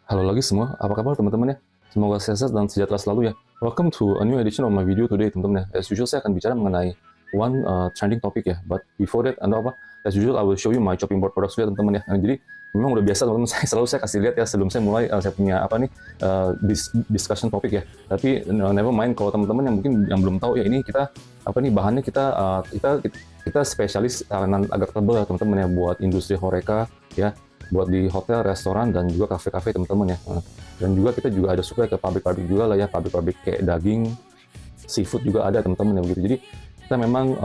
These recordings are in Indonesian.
Halo lagi semua, apa kabar teman-teman ya? Semoga sehat dan sejahtera selalu ya. Welcome to a new edition of my video today teman-teman ya. As usual saya akan bicara mengenai one trending topic ya. But before that, Anda apa? As usual I will show you my chopping board products ya teman-teman ya. Nah, jadi memang udah biasa teman-teman saya kasih lihat ya sebelum saya mulai saya punya apa nih discussion topik ya. Tapi never mind kalau teman-teman yang mungkin yang belum tahu ya ini kita apa nih bahannya kita spesialis takanan agak tebal ya teman-teman ya buat industri horeca ya, buat di hotel, restoran, dan juga kafe-kafe teman-teman ya. Dan juga kita juga ada supply ke pabrik-pabrik juga lah ya, pabrik-pabrik kayak daging, seafood juga ada teman-teman ya begitu. Jadi kita memang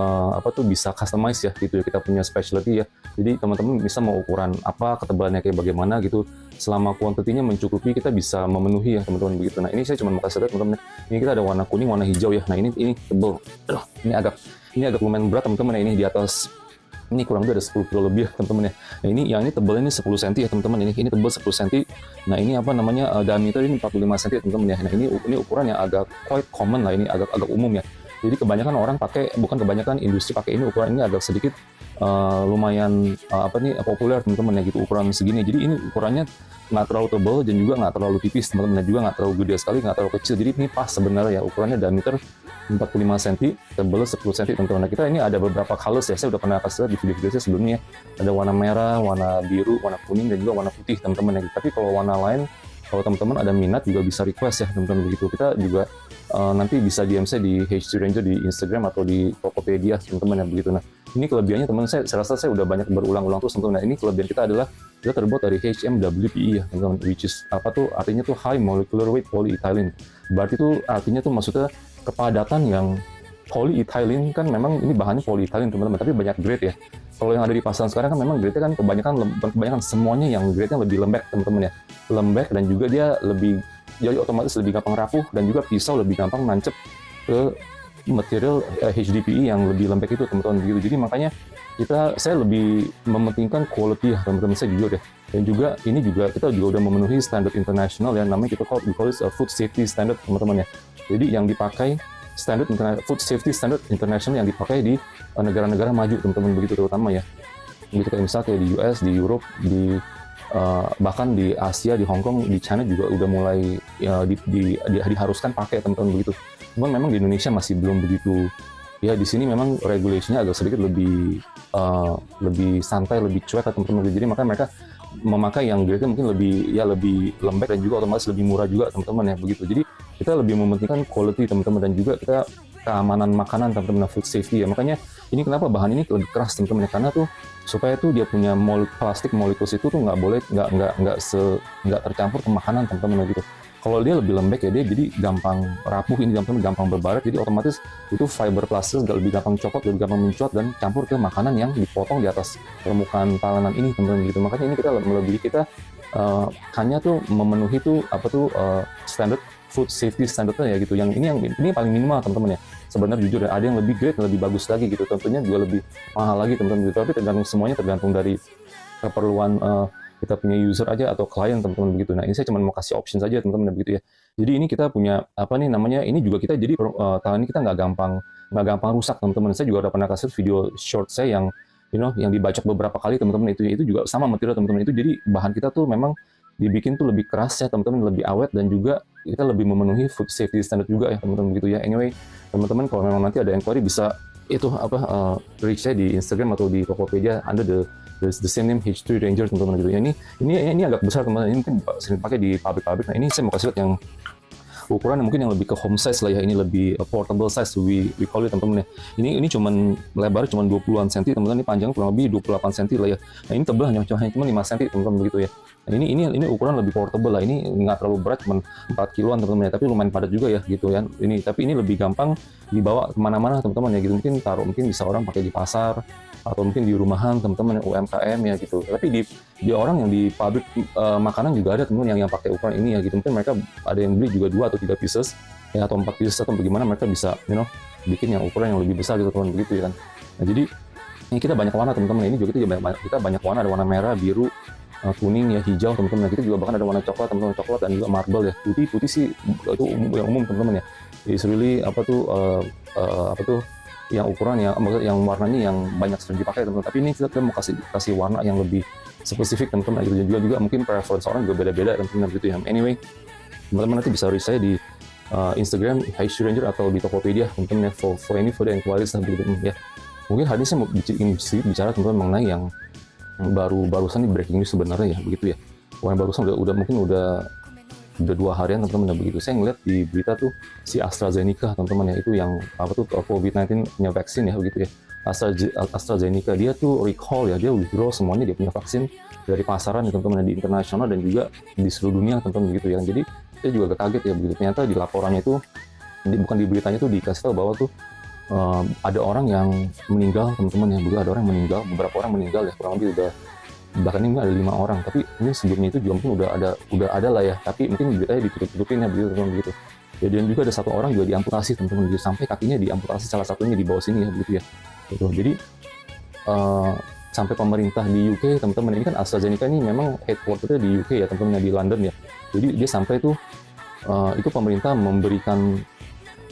bisa customize ya gitu ya, kita punya specialty ya. Jadi teman-teman bisa mau ukuran apa, ketebalannya kayak bagaimana gitu. Selama kuantitinya mencukupi kita bisa memenuhi ya teman-teman begitu. Nah ini saya cuma mau kasih lihat teman-teman. Ini kita ada warna kuning, warna hijau ya. Nah ini tebel. Ini agak lumayan berat teman-teman ya, ini di atas. Ini kurang lebih ada 10 kilo lebih ya teman-teman ya. Nah yang ini tebalnya ini 10 cm ya teman-teman. Ini tebal 10 cm. Nah ini apa namanya diameter ini 45 cm ya teman-teman ya. Nah ini ukuran yang agak quite common lah, ini agak umum ya. Jadi kebanyakan orang pakai, bukan kebanyakan industri pakai ini, ukuran ini agak sedikit lumayan populer teman-teman ya gitu, ukuran segini. Jadi ini ukurannya nggak terlalu tebal dan juga nggak terlalu tipis teman-teman, dan juga nggak terlalu gede sekali, nggak terlalu kecil. Jadi ini pas sebenarnya ya, ukurannya diameter 45 cm, tebal 10 cm teman-teman. Nah kita ini ada beberapa colors ya, saya udah pernah kasih lihat di video-video saya sebelumnya. Ada warna merah, warna biru, warna kuning, dan juga warna putih teman-teman ya. Tapi kalau warna lain, kalau teman-teman ada minat juga bisa request ya teman-teman begitu. Kita juga nanti bisa DM saya di H3 Ranger di Instagram atau di Tokopedia teman-teman ya begitu. Nah ini kelebihannya teman saya rasa saya udah banyak berulang-ulang terus teman-teman. Nah ini kelebihan kita adalah kita terbuat dari HMWPE ya teman-teman, which is apa tuh artinya tuh high molecular weight polyethylene. Berarti tuh artinya tuh maksudnya kepadatan yang polyethylene, kan memang ini bahannya polyethylene teman-teman, tapi banyak grade ya. Kalau yang ada di pasaran sekarang kan memang grade-nya kan kebanyakan semuanya yang grade-nya lebih lembek teman-teman ya. Lembek dan juga dia lebih, jadi otomatis lebih gampang rapuh, dan juga pisau lebih gampang nancep ke material HDPE yang lebih lembek itu teman-teman begitu. Jadi makanya saya lebih mementingkan quality ya teman-teman, saya jujur ya. Dan juga ini juga kita juga udah memenuhi standar internasional yang namanya kita call it food safety standard teman-teman ya. Jadi yang dipakai food safety standard international yang dipakai di negara-negara maju teman-teman begitu, terutama ya. Begitu kayak misalnya kayak di US, di Europe, bahkan di Asia, di Hong Kong, di China juga udah mulai ya, diharuskan pakai teman-teman begitu. Cuman memang di Indonesia masih belum begitu. Ya di sini memang regulasinya agak sedikit lebih santai, lebih cuek lah teman-teman. Jadi makanya mereka memakai yang grade mungkin lebih lembek dan juga otomatis lebih murah juga teman-teman ya begitu. Jadi kita lebih mementingkan quality teman-teman, dan juga kita keamanan makanan teman-teman, food safety ya. Makanya ini kenapa bahan ini lebih keras teman-teman ya, karena tuh supaya tuh dia punya plastik molekules itu tuh nggak tercampur ke makanan teman-teman gitu. Kalau dia lebih lembek ya, dia jadi gampang rapuh, ini gampang berbaret, jadi otomatis itu fiber plastik lebih gampang copot, lebih gampang mencuat dan campur ke makanan yang dipotong di atas permukaan talenan ini teman-teman gitu. Makanya ini kita melebihi, kita hanya tuh memenuhi tuh standar food safety standardnya ya gitu. Yang ini paling minimal teman-teman ya. Sebenarnya jujur ya, ada yang lebih great, lebih bagus lagi gitu. Tentunya juga lebih mahal lagi teman-teman gitu. Tapi semuanya tergantung dari keperluan kita punya user aja atau klien teman-teman begitu. Nah ini saya cuma mau kasih option saja teman-teman begitu ya. Jadi ini kita punya apa nih namanya, ini juga kita jadi tangan ini kita nggak gampang rusak teman-teman. Saya juga udah pernah kasih video short saya yang yang dibacok beberapa kali teman-teman, itu juga sama material teman-teman itu. Jadi bahan kita tuh memang dibikin tuh lebih keras ya teman-teman, lebih awet, dan juga kita lebih memenuhi food safety standard juga ya teman-teman begitu ya. Anyway teman-teman, kalau memang nanti ada inquiry bisa reach saya di Instagram atau di Tokopedia under the same name H3 Ranger teman-teman gitu ya. Ini agak besar teman-teman, ini mungkin sering pakai di pabrik-pabrik. Nah ini saya mau kasih lihat yang ukuran mungkin yang lebih ke home size lah ya, ini lebih portable size, we call it teman-teman ya. Ini cuman lebar cuman 20-an cm teman-teman, ini panjang kurang lebih 28 cm lah ya. Nah ini tebal hanya 5 cm teman-teman begitu ya. Nah ini ukuran lebih portable lah, ini nggak terlalu berat, cuman 4 kiloan teman-teman ya, tapi lumayan padat juga ya gitu ya. Tapi ini lebih gampang dibawa kemana-mana teman-teman ya gitu. Mungkin bisa orang pakai di pasar atau mungkin di rumahan teman-teman UMKM ya gitu. Tapi di orang yang di pabrik makanan juga ada teman-teman yang pakai ukuran ini ya gitu. Mungkin mereka ada yang beli juga 2 atau 3 pieces ya, atau 4 pieces, atau bagaimana mereka bisa bikin yang ukuran yang lebih besar gitu teman begitu ya kan. Nah jadi ini kita banyak warna teman-teman, ini juga kita banyak warna, ada warna merah, biru, kuning ya, hijau teman-teman. Nah kita juga bahkan ada warna coklat teman-teman, coklat dan juga marble ya. Putih sih itu yang umum teman-teman ya. It's really yang ukuran yang warnanya yang banyak sering dipakai teman-teman. Tapi ini kita mau kasih warna yang lebih spesifik teman-teman gitu. Juga mungkin preference orang juga beda-beda teman-teman gitu ya. Anyway, teman-teman nanti bisa reach saya di Instagram Haishu Ranger atau di Tokopedia teman-teman ya, for any further inquiries lah begitu ya. Mungkin hari ini saya mau bicara teman-teman mengenai yang barusan nih breaking news sebenarnya ya begitu ya. Barusan udah 2 harian teman-teman ya begitu. Saya ngeliat di berita tuh si AstraZeneca teman-teman ya, itu yang COVID-19 punya vaksin ya begitu ya. AstraZeneca dia tuh recall ya, dia withdraw semuanya dia punya vaksin dari pasaran ya teman-teman di internasional dan juga di seluruh dunia teman-teman begitu ya. Jadi saya juga agak kaget ya begitu. Ternyata di laporannya itu bukan di beritanya tuh dikasih tahu bahwa tuh ada orang yang meninggal teman-teman ya, ada orang yang meninggal, beberapa orang meninggal ya, kurang lebih udah bahkan ini ada 5 orang, tapi ini sebelumnya itu juga mungkin udah ada lah ya, tapi mungkin beritanya ditutup-tutupin ya begitu. Dan juga ada 1 orang juga diamputasi teman-teman gitu, sampai kakinya diamputasi salah satunya di bawah sini ya begitu ya. Gitu. Jadi sampai pemerintah di UK teman-teman, ini kan AstraZeneca ini memang headquarter-nya di UK ya teman-teman, di London ya. Jadi dia sampai itu pemerintah memberikan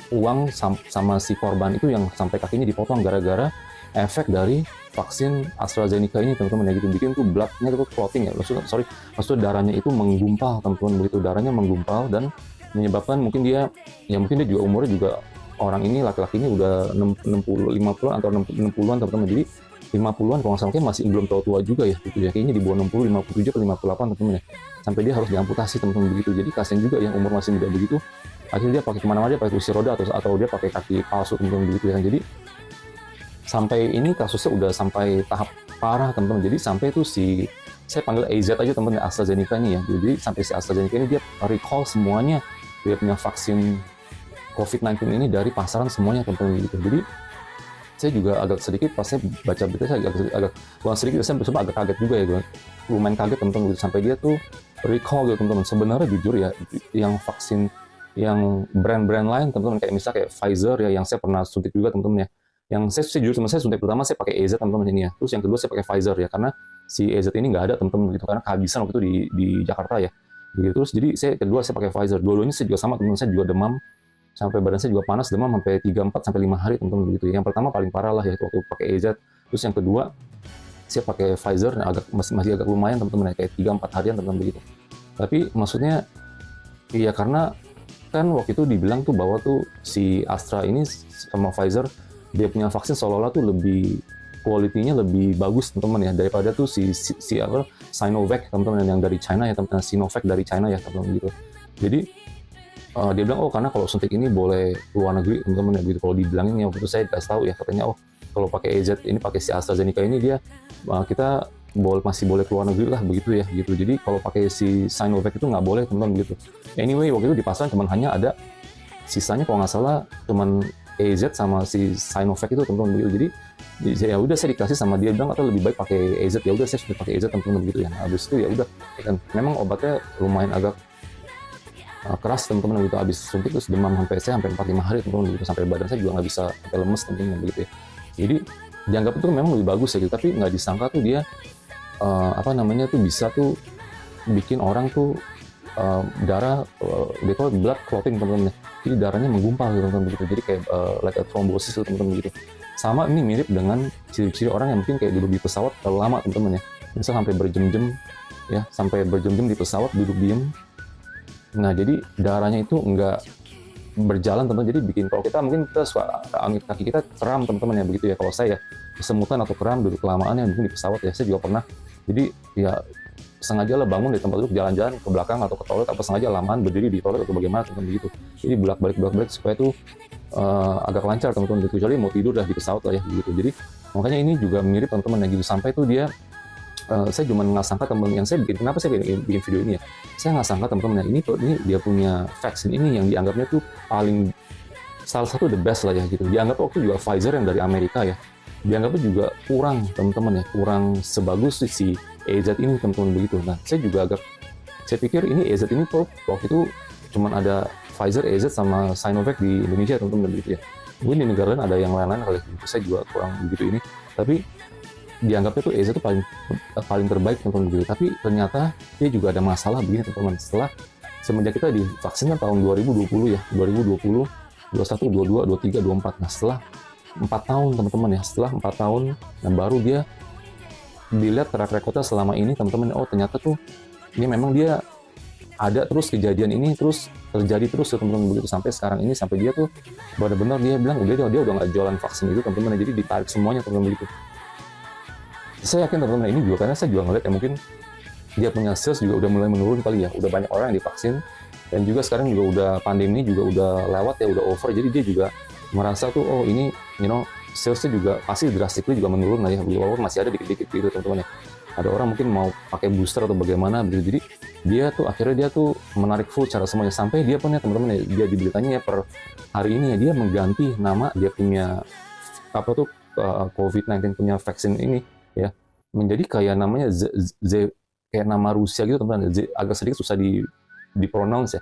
uang sama si korban itu yang sampai kakinya dipotong gara-gara efek dari vaksin AstraZeneca ini teman-teman ya gitu, bikin tuh bloodnya tuh clotting ya, maksudnya darahnya itu menggumpal teman-teman begitu, darahnya menggumpal dan menyebabkan mungkin dia juga umurnya juga, orang ini laki-laki ini udah 50-an atau 60-an teman-teman, jadi 50-an kalau nggak salah masih belum terlalu tua juga ya gitu ya, kayaknya di bawah 60, 57 atau 58 teman-teman ya, sampai dia harus diamputasi teman-teman begitu. Jadi kasian juga yang umur masih muda begitu, akhirnya dia pakai kemana-mana, dia pakai kursi roda atau dia pakai kaki palsu teman-teman begitu ya. Jadi sampai ini kasusnya udah sampai tahap parah teman-teman. Jadi sampai itu saya panggil AZ aja teman-teman, AstraZeneca ini ya. Jadi sampai si AstraZeneca ini dia recall semuanya dia punya vaksin COVID-19 ini dari pasaran semuanya teman-teman gitu. Jadi saya juga agak sedikit pas saya baca berita, saya agak sedikit, saya agak kaget juga ya, gue lumayan kaget teman-teman gitu. Sampai dia tuh recall gitu teman-teman. Sebenarnya jujur ya, yang vaksin yang brand-brand lain teman-teman, kayak misalnya kayak Pfizer ya, yang saya pernah suntik juga teman-teman ya. Yang saya jujur teman, saya suntik pertama saya pakai AZ teman-teman ini ya. Terus yang kedua saya pakai Pfizer ya, karena si AZ ini nggak ada teman-teman gitu, karena kehabisan waktu itu di Jakarta ya. Gitu. Terus jadi kedua saya pakai Pfizer. Dua-duanya saya juga sama teman-teman, saya juga demam sampai badan saya juga panas, demam sampai 3, 4 sampai 5 hari teman-teman begitu. Yang pertama paling parah lah ya waktu pakai AZ. Terus yang kedua saya pakai Pfizer, masih agak lumayan teman-teman ya, kayak 3, 4 harian teman-teman begitu. Tapi maksudnya iya, karena kan waktu itu dibilang tuh bahwa tuh si Astra ini sama Pfizer dia punya vaksin seolah-olah tuh lebih kualitinya lebih bagus teman-teman ya daripada tuh si Sinovac teman-teman yang dari China ya teman-teman, Sinovac dari China ya teman-teman gitu. Jadi dia bilang karena kalau suntik ini boleh luar negeri teman-teman ya gitu. Kalau dibilangin ya waktu itu saya kasih tahu ya, katanya kalau pakai AZ ini, pakai si AstraZeneca ini dia kita masih boleh keluar negeri lah begitu ya gitu. Jadi kalau pakai si Sinovac itu nggak boleh teman-teman begitu. Anyway waktu itu di pasaran cuma hanya ada sisanya kalau nggak salah cuman AZ sama si Sinovac itu teman-teman begitu. Jadi ya udah saya dikasih sama dia, bilang atau lebih baik pakai AZ, ya udah saya sudah pakai AZ teman-teman begitu ya. Nah, habis itu ya udah, dan memang obatnya lumayan agak keras teman-teman gitu. Habis suntik terus demam sampai 4-5 hari teman-teman begitu, sampai badan saya juga nggak bisa, sampai lemes teman-teman begitu ya. Jadi dianggap itu memang lebih bagus ya gitu, tapi nggak disangka tuh dia tuh bisa tuh bikin orang tuh darah dia call blood clotting teman-teman ya. Jadi darahnya menggumpal gitu teman-teman begitu. Jadi kayak like a thrombosis gitu teman-teman begitu. Sama ini mirip dengan ciri-ciri orang yang mungkin kayak duduk di pesawat terlalu lama teman-teman ya. Misal sampai berjam-jam di pesawat duduk diem. Nah jadi darahnya itu nggak berjalan teman-teman, jadi bikin, kalau kita suka kaki kita kram teman-teman ya begitu ya. Kalau saya kesemutan atau kram duduk kelamaan ya mungkin di pesawat ya, saya juga pernah. Jadi ya sengaja lah bangun di tempat duduk, jalan-jalan ke belakang atau ke toilet, apa sengaja lamaan berdiri di toilet atau bagaimana teman-teman begitu. Jadi bolak-balik supaya itu agak lancar teman-teman gitu, kecuali mau tidur dah di pesawat lah ya begitu. Jadi makanya ini juga mirip teman-teman ya gitu, sampai itu dia saya cuma nggak sangka teman yang saya bikin, kenapa saya bikin video ini ya, saya nggak sangka teman-teman ini dia punya vaksin ini yang dianggapnya tuh paling salah satu the best lah ya gitu. Dianggap waktu juga Pfizer yang dari Amerika ya, dianggapnya juga kurang teman-teman ya, kurang sebagus si AZ ini teman-teman begitu. Nah saya pikir ini AZ ini tuh waktu itu cuma ada Pfizer, AZ sama Sinovac di Indonesia teman-teman begitu ya. Mungkin di negara lain ada yang lain-lain kali gitu, saya juga kurang begitu ini, tapi dianggapnya tuh AZ itu paling terbaik teman-teman begitu. Tapi ternyata dia juga ada masalah begini teman-teman. Semenjak kita divaksin kan tahun 2020 ya, 2020, 21, 22, 23, 24. Nah setelah 4 tahun teman-teman ya, setelah 4 tahun, dan baru dia dilihat track recordnya selama ini teman-teman, oh ternyata tuh ini memang dia ada terus kejadian ini terus terjadi terus teman-teman begitu sampai sekarang ini, sampai dia tuh benar-benar dia bilang dia udah nggak jualan vaksin itu teman-teman, jadi ditarik semuanya teman-teman begitu. Saya yakin teman-teman ini juga, karena saya juga ngeliat ya mungkin dia punya sales juga udah mulai menurun kali ya, udah banyak orang yang divaksin dan juga sekarang juga udah pandemi juga udah lewat ya, udah over, jadi dia juga merasa tuh oh ini salesnya juga pasti drastically juga menurun lah ya, walaupun masih ada dikit-dikit gitu teman-teman ya. Ada orang mungkin mau pakai booster atau bagaimana begitu, jadi dia tuh akhirnya dia tuh menarik full cara semuanya, sampai dia pun ya teman-teman ya, dia di beritanya ya per hari ini ya dia mengganti nama dia punya apa tuh COVID-19 punya vaksin ini ya, menjadi kayak namanya kayak nama Rusia gitu teman-teman, agak sedikit susah dipronounce ya,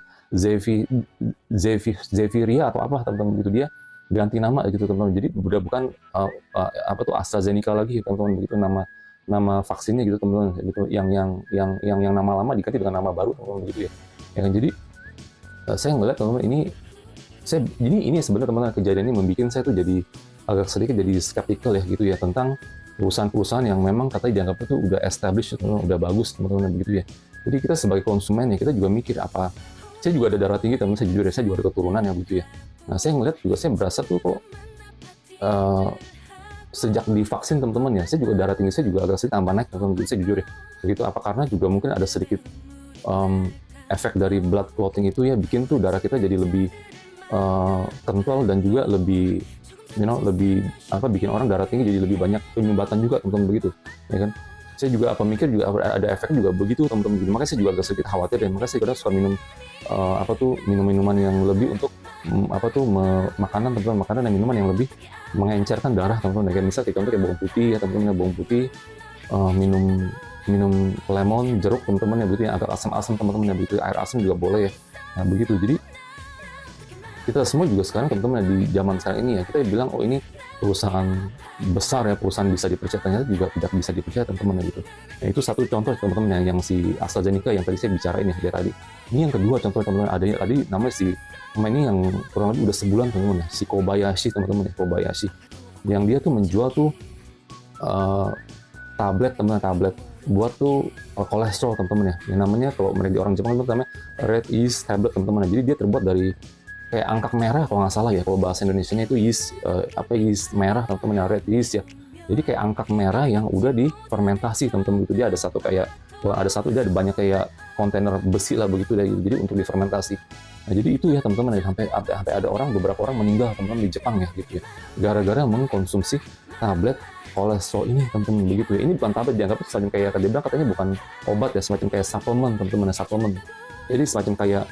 Zeviria atau apa teman-teman gitu, dia ganti nama gitu teman-teman, jadi udah bukan apa tuh AstraZeneca lagi teman-teman begitu nama vaksinnya gitu teman-teman, gitu yang nama lama diganti dengan nama baru teman-teman begitu ya. Ya kan, jadi saya ngeliat teman-teman ini sebenarnya teman-teman kejadian ini membuat saya tuh jadi agak sedikit jadi skeptical ya gitu ya tentang perusahaan-perusahaan yang memang katanya dianggap itu udah established, udah bagus teman-teman begitu ya. Jadi kita sebagai konsumen ya kita juga mikir apa, saya juga ada darah tinggi teman-teman, saya jujur ya, saya juga ada keturunan ya begitu ya. Nah saya ngeliat juga, saya berasa tuh kok sejak divaksin teman-teman ya, saya juga darah tinggi saya juga agak sedikit tambah naik teman-teman, saya jujur ya. Begitu apa karena juga mungkin ada sedikit efek dari blood clotting itu ya, bikin tuh darah kita jadi lebih kental dan juga lebih lebih bikin orang darah tinggi jadi lebih banyak penyumbatan juga teman-teman begitu ya kan. Saya juga mikir juga ada efek juga begitu teman-teman begitu, makanya saya juga agak sedikit khawatir dan makanya saya kadang suka minum minum-minuman yang lebih untuk makanan teman-teman, makanan dan minuman yang lebih mengencerkan darah teman-teman, kayak misal kayak bawang putih ya teman-teman, bawang putih, minum lemon, jeruk teman-teman ya begitu, yang agak asam-asam teman-teman ya begitu, air asam juga boleh ya. Nah begitu, jadi kita semua juga sekarang teman-teman di zaman sekarang ini ya, kita bilang oh ini perusahaan besar ya, perusahaan bisa dipercaya, ternyata juga tidak bisa dipercaya teman-teman gitu. Nah itu satu contoh teman-teman yang si AstraZeneca yang tadi saya bicarain ya dari tadi. Ini yang kedua contoh teman-teman, ada tadi namanya nama ini yang kurang lebih udah sebulan teman-teman ya, si Kobayashi teman-teman ya, Kobayashi, yang dia tuh menjual tuh tablet buat tuh kolesterol teman-teman ya, yang namanya kalau mereka orang Jepang itu namanya red yeast tablet teman-teman. Jadi dia terbuat dari kayak angkat merah kalau nggak salah ya, kalau bahasa Indonesianya itu yeast yeast merah teman-teman ya, red yeast ya. Jadi kayak angkat merah yang udah difermentasi teman-teman gitu. Dia ada satu kayak, dia ada banyak kayak kontainer besi lah begitu deh, jadi untuk difermentasi. Nah jadi itu ya teman-teman, sampai ada beberapa orang meninggal teman-teman di Jepang ya gitu ya, gara-gara mengkonsumsi tablet kolesterol ini teman-teman begitu ya. Ini bukan tablet, dianggap semacam kayak dia bilang katanya bukan obat ya, semacam kayak suplemen teman-teman, suplemen. Jadi semacam kayak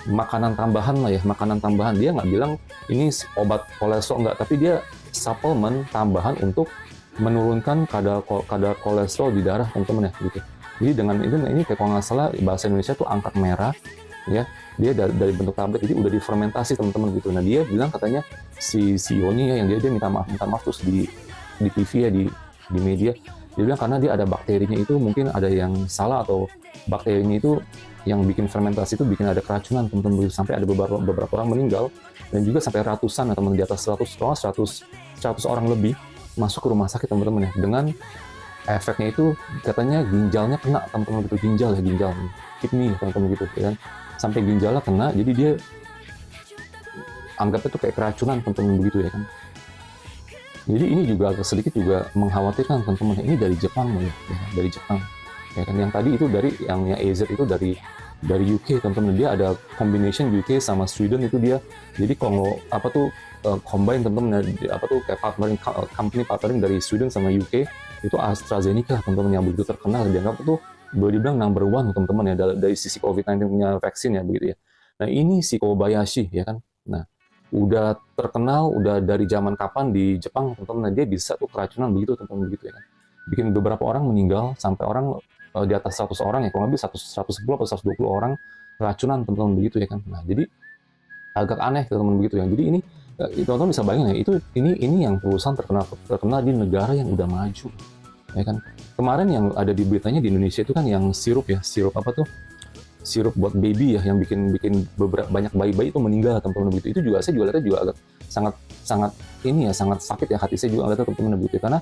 makanan tambahan lah ya, makanan tambahan. Dia nggak bilang ini obat kolesterol enggak, tapi dia suplemen tambahan untuk menurunkan kadar kolesterol di darah teman-teman ya gitu. Jadi dengan ini kayak kalau nggak salah bahasa Indonesia tuh angkat merah ya, dia dari bentuk tablet, jadi udah difermentasi teman-teman gitu. Nah dia bilang katanya si CEO-nya ya, yang dia minta maaf terus di TV ya, di media, dia bilang karena dia ada bakterinya itu, mungkin ada yang salah atau bakterinya itu yang bikin fermentasi itu bikin ada keracunan teman-teman, sampai ada beberapa orang meninggal dan juga sampai ratusan atau di atas 100 orang lebih masuk ke rumah sakit teman-teman ya, dengan efeknya itu katanya ginjalnya kena teman-teman gitu, ginjal kidney teman-teman gitu ya kan, sampai ginjalnya kena, jadi dia anggapnya tuh kayak keracunan teman-teman begitu ya kan. Jadi ini juga agak sedikit juga mengkhawatirkan teman-teman, ini dari Jepang ya, dari Jepang ya kan. Yang tadi itu dari yang AZ itu dari UK teman-teman, dia ada combination UK sama Sweden itu dia. Jadi kalau combine teman-teman, kayak company partnering dari Sweden sama UK itu AstraZeneca teman-teman, yang begitu terkenal, dianggap itu boleh dibilang number one teman-teman ya dari sisi COVID-19 punya vaksin ya begitu ya. Nah ini si Kobayashi ya kan, nah udah terkenal udah dari zaman kapan di Jepang teman-teman, dia bisa tuh keracunan begitu teman-teman begitu ya kan, bikin beberapa orang meninggal, sampai orang di atas 100 orang ya, kurang lebih 110 atau 120 orang keracunan teman-teman begitu ya kan. Nah jadi agak aneh teman-teman begitu ya. Jadi ini teman-teman bisa bayangin ya, ini yang perusahaan terkenal di negara yang udah maju ya kan. Kemarin yang ada di beritanya di Indonesia itu kan yang sirup sirup buat baby ya, yang bikin beberapa banyak bayi-bayi itu meninggal teman-teman begitu. Itu juga saya juga lihatnya juga agak sangat ini ya, sangat sakit ya hati saya juga lihatnya teman-teman begitu, karena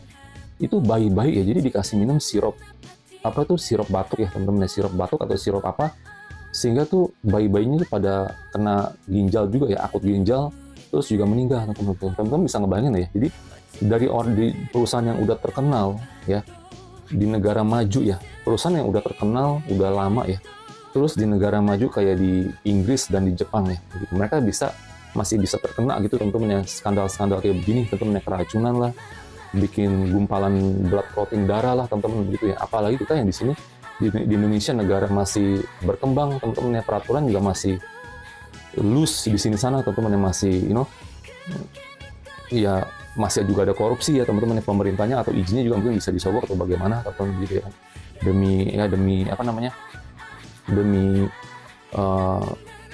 itu bayi-bayi ya, jadi dikasih minum sirup apa tuh, sirup batuk ya teman-teman, sirup batuk atau sirup apa, sehingga tuh bayi-bayinya tuh pada kena ginjal juga ya, akut ginjal, terus juga meninggal teman-teman. Teman-teman bisa ngebayangin ya, jadi di perusahaan yang udah terkenal ya di negara maju ya, perusahaan yang udah terkenal udah lama ya, terus di negara maju kayak di Inggris dan di Jepang ya, gitu. Mereka masih bisa terkena gitu teman-teman ya, skandal-skandal kayak begini teman-teman ya, keracunan lah, bikin gumpalan blood clotting darah lah teman-teman begitu ya. Apalagi kita yang di sini di Indonesia, negara masih berkembang teman-teman ya, peraturan juga masih loose di sini sana teman-teman yang masih ya masih juga ada korupsi ya teman-teman ya, pemerintahnya atau izinnya juga mungkin bisa disogok atau bagaimana teman-teman gitu ya, demi apa namanya, demi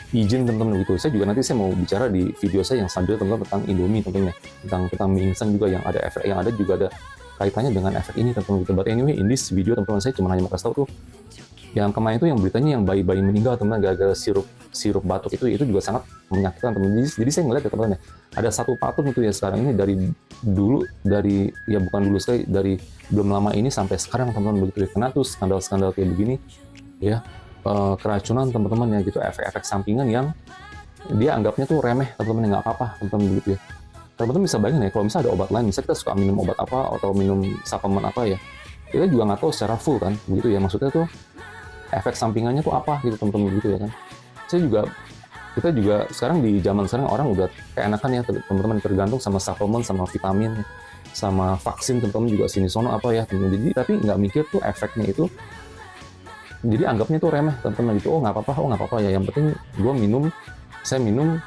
izin teman-teman gitu. Saya juga nanti saya mau bicara di video saya yang selanjutnya teman-teman tentang Indomie teman-teman ya, tentang mie instan juga yang ada efek, yang ada juga ada kaitannya dengan efek ini teman-teman gitu. But anyway, in this video teman-teman saya cuma hanya mau kasih tahu tuh yang kemarin itu yang beritanya yang bayi-bayi meninggal teman-teman gara-gara sirup batuk itu juga sangat menyakitkan teman-teman. Jadi saya ngeliat ya teman-teman ya, ada satu patung itu ya sekarang ini dari ya bukan dulu sekali, dari belum lama ini sampai sekarang teman-teman begitu ya, kena tuh skandal-skandal kayak begini ya, keracunan teman-teman ya gitu, efek-efek sampingan yang dia anggapnya tuh remeh teman-teman ya, nggak apa-apa teman-teman begitu ya. Teman-teman bisa bayangin ya, kalau misalnya ada obat lain, misalnya kita suka minum obat apa atau minum suplemen apa ya, kita juga nggak tahu secara full kan begitu ya, maksudnya tuh efek sampingannya tuh apa gitu teman-teman gitu ya kan. Kita juga sekarang di zaman sekarang orang udah keenakan ya teman-teman, tergantung sama suplemen, sama vitamin, sama vaksin teman-teman juga sini sono apa ya teman-teman. Jadi tapi nggak mikir tuh efeknya itu, jadi anggapnya tuh remeh teman-teman gitu. Oh nggak apa-apa ya, yang penting saya minum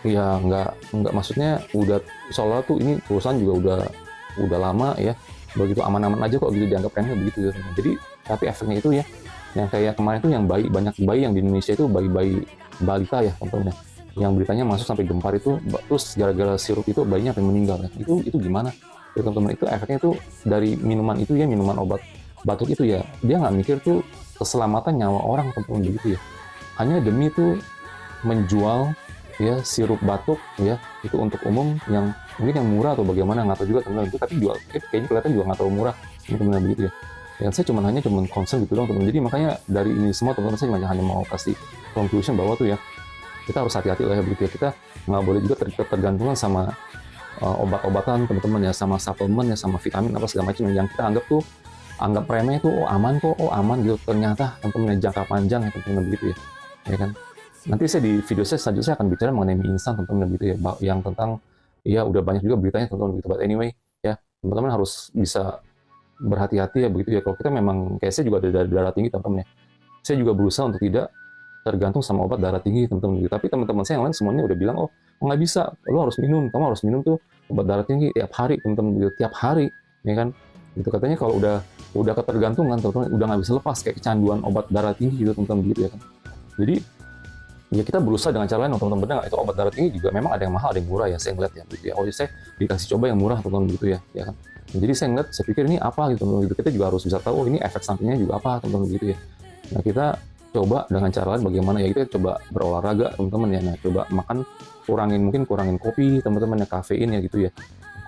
ya, nggak maksudnya udah, soalnya tuh ini perusahaan juga udah lama ya, begitu aman-aman aja kok gitu, dianggap remeh begitu ya teman-teman. Jadi tapi efeknya itu ya, yang kayak kemarin tuh yang banyak bayi yang di Indonesia itu bayi balita ya teman-teman ya, yang beritanya masuk sampai gempar itu, terus gara-gara sirup itu bayinya sampai meninggal ya. Itu gimana ya teman-teman, itu efeknya itu dari minuman itu ya, minuman obat batuk itu ya, dia nggak mikir tuh keselamatan nyawa orang teman-teman begitu ya, hanya demi tuh menjual ya sirup batuk ya, itu untuk umum, yang mungkin yang murah atau bagaimana nggak tahu juga teman-teman itu, tapi kayaknya kelihatan juga nggak terlalu murah teman-teman begitu ya. Dan saya hanya concern gitu doang teman-teman. Jadi makanya dari ini semua teman-teman saya hanya mau kasih conclusion bahwa tuh ya, kita harus hati-hati lah ya begitu ya, kita nggak boleh juga tergantungan sama obat-obatan teman-teman ya, sama suplemen ya, sama vitamin apa segala macam yang kita anggap remeh tuh, oh aman gitu, ternyata teman-teman jangka panjang ya teman-teman begitu ya kan. Nanti saya di video saya selanjutnya akan bicara mengenai mie instan teman-teman begitu ya, yang tentang ya udah banyak juga beritanya teman-teman begitu. But anyway ya, teman-teman harus bisa berhati-hati ya begitu ya. Kalau kita memang, kayak saya juga ada darah tinggi teman-teman ya, saya juga berusaha untuk tidak tergantung sama obat darah tinggi teman-teman gitu. Tapi teman-teman saya yang lain semuanya udah bilang, oh nggak bisa, kamu harus minum tuh obat darah tinggi tiap hari teman-teman gitu, tiap hari ya kan gitu katanya. Kalau udah ketergantungan teman-teman, udah nggak bisa lepas, kayak kecanduan obat darah tinggi gitu teman-teman gitu ya kan. Jadi ya kita berusaha dengan cara lain teman-teman, benar nggak, itu obat darah tinggi juga memang ada yang mahal ada yang murah ya, saya ngeliat ya gitu ya. Oh saya dikasih coba yang murah teman-teman gitu ya kan. Jadi saya ngeliat, saya pikir ini apa gitu teman-teman gitu, kita juga harus bisa tahu ini efek sampingnya juga apa teman-teman gitu ya. Nah kita coba dengan cara lain bagaimana ya, kita coba berolahraga teman-teman ya. Nah coba kurangin kopi teman-teman ya, kafein ya gitu ya,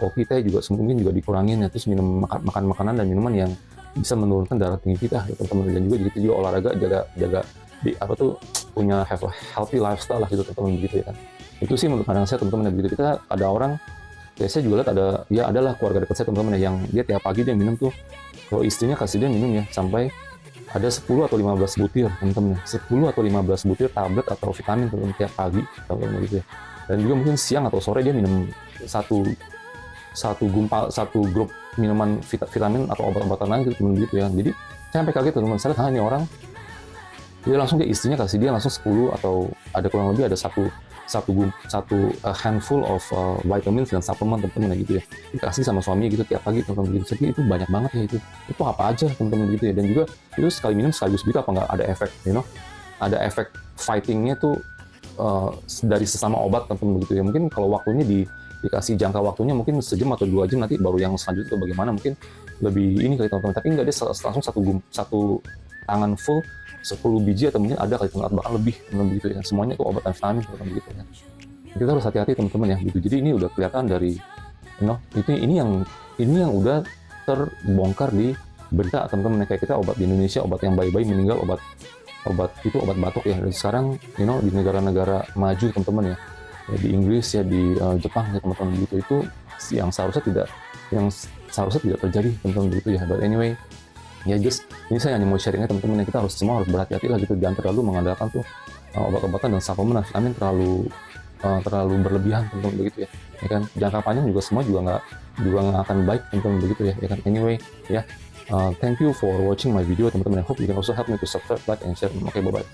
kopi teh juga mungkin juga dikurangin ya, terus makan makanan dan minuman yang bisa menurunkan darah tinggi kita ya teman-teman. Dan juga olahraga, jaga punya healthy lifestyle lah gitu teman-teman begitu ya kan. Itu sih menurut pandangan saya teman-teman ya begitu. Kita ada orang ya, saya juga lihat adalah keluarga dekat saya teman-teman ya, yang dia tiap pagi dia minum tuh, kalau istrinya kasih dia minum ya sampai ada 10 atau 15 butir teman-teman ya, 10 atau 15 butir tablet atau vitamin teman-teman tiap pagi teman-teman gitu ya. Dan juga mungkin siang atau sore dia minum satu grup minuman vitamin atau obat-obatan lain gitu teman-teman gitu ya. Jadi saya sampai kaget teman-teman, saya lihat ini orang dia langsung, dia istrinya kasih dia langsung 10 atau ada kurang lebih ada satu handful of vitamins dan suplemen teman-teman gitu ya, dikasih sama suaminya gitu tiap pagi teman-teman gitu. Jadi itu banyak banget ya, itu apa aja teman-teman gitu ya. Dan juga itu sekali minum sekaligus gitu, apa nggak ada efek ada efek fightingnya tuh dari sesama obat teman-teman gitu ya. Mungkin kalau waktunya dikasih jangka waktunya mungkin sejam atau 2 jam, nanti baru yang selanjutnya itu bagaimana mungkin lebih ini kali teman-teman. Tapi nggak, dia langsung satu tangan full 10 biji atau mungkin ada kali teman-teman, bahkan lebih teman-teman gitu ya. Semuanya itu obat dan vitamin teman-teman gitu ya. Kita harus hati-hati teman-teman ya gitu. Jadi ini udah kelihatan dari ini yang udah terbongkar di berita teman-teman. Kayak kita obat di Indonesia, obat yang bayi-bayi meninggal, obat itu obat batuk ya. Dan sekarang di negara-negara maju teman-teman ya, di Inggris ya, di Jepang ya teman-teman, begitu itu yang seharusnya tidak terjadi teman-teman, begitu ya. But anyway ya, ini saya hanya mau sharingnya teman-teman, kita semua harus berhati-hati lah gitu, jangan terlalu mengandalkan tuh obat-obatan dan suplemen terlalu berlebihan teman-teman, begitu ya. Ya kan, jangka panjang juga semua juga nggak akan baik teman-teman, begitu ya. Ya kan, anyway ya, thank you for watching my video teman-teman. I hope you can also help me to subscribe, like, and share. Okay, bye bye.